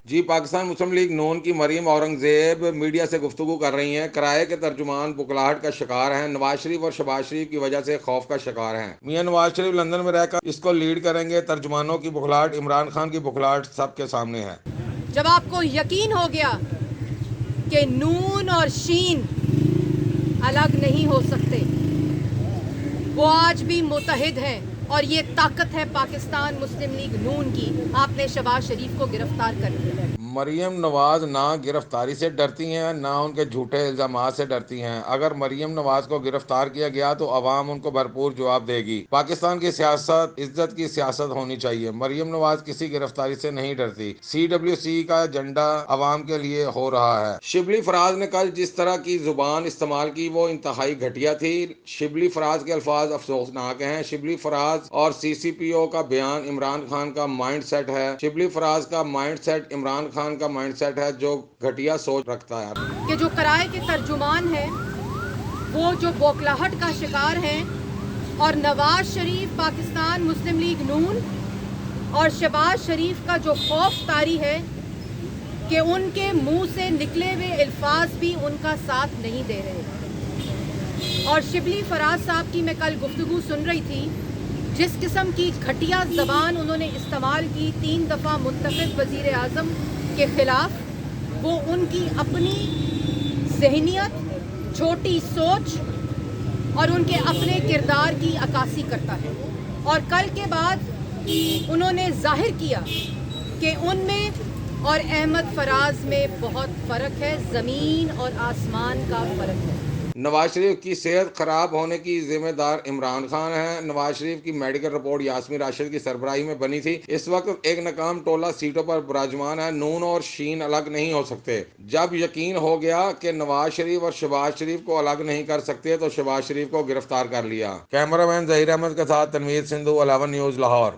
جی پاکستان مسلم league نون کی Maryam Aurangzeb media سے گفتگو کر رہی ہیں۔ کرائے کے ترجمان بکلاہٹ کا شکار ہیں۔ نواز شریف اور شہباز شریف کی وجہ سے خوف کا شکار ہیں۔ میاں نواز شریف لندن میں رہ کر اس کو لیڈ کریں گے۔ ترجمانوں کی بکلاہٹ، عمران خان کی بکلاہٹ سب کے سامنے ہے۔ جب آپ کو یقین ہو گیا کہ نون اور شین الگ نہیں ہو سکتے، وہ آج بھی متحد ہیں، اور یہ طاقت ہے پاکستان مسلم لیگ نون کی، آپ نے شہباز شریف کو گرفتار کر لیا۔ مریم نواز نہ گرفتاری سے ڈرتی ہیں، نہ ان کے جھوٹے الزامات سے ڈرتی ہیں۔ اگر مریم نواز کو گرفتار کیا گیا تو عوام ان کو بھرپور جواب دے گی۔ پاکستان کی سیاست عزت کی سیاست ہونی چاہیے۔ مریم نواز کسی گرفتاری سے نہیں ڈرتی۔ CWC کا ایجنڈا عوام کے لیے ہو رہا ہے۔ شبلی فراز نے کل جس طرح کی زبان استعمال کی وہ انتہائی گھٹیا تھی۔ شبلی فراز کے الفاظ افسوسناک ہیں۔ شبلی فراز اور CCPO کا بیان عمران خان کا مائنڈ سیٹ ہے۔ شبلی فراز کا مائنڈ سیٹ عمران خان کا مائنڈ سیٹ ہے جو گھٹیا سوچ رکھتا ہے۔ کہ جو کرائے کے ترجمان ہیں وہ جو بوکلاہٹ کا شکار ہیں، اور نواز شریف پاکستان مسلم لیگ نون اور شہباز شریف کا جو خوف طاری ہے کہ ان کے منہ سے نکلے ہوئے الفاظ بھی ان کا ساتھ نہیں دے رہے۔ اور شبلی فراز صاحب کی میں کل گفتگو سن رہی تھی، جس قسم کی گھٹیا زبان انہوں نے استعمال کی 3 دفعہ منتخب وزیر اعظم کے خلاف، وہ ان کی اپنی ذہنیت، چھوٹی سوچ اور ان کے اپنے کردار کی عکاسی کرتا ہے۔ اور کل کے بعد انہوں نے ظاہر کیا کہ ان میں اور احمد فراز میں بہت فرق ہے، زمین اور آسمان کا فرق ہے۔ نواز شریف کی صحت خراب ہونے کی ذمہ دار عمران خان ہے۔ نواز شریف کی میڈیکل رپورٹ یاسمین راشد کی سربراہی میں بنی تھی۔ اس وقت ایک ناکام ٹولہ سیٹوں پر براجمان ہے۔ نون اور شین الگ نہیں ہو سکتے۔ جب یقین ہو گیا کہ نواز شریف اور شہباز شریف کو الگ نہیں کر سکتے تو شہباز شریف کو گرفتار کر لیا۔ کیمرہ مین ظہیر احمد کے ساتھ تنویر سندھو، 11 نیوز لاہور۔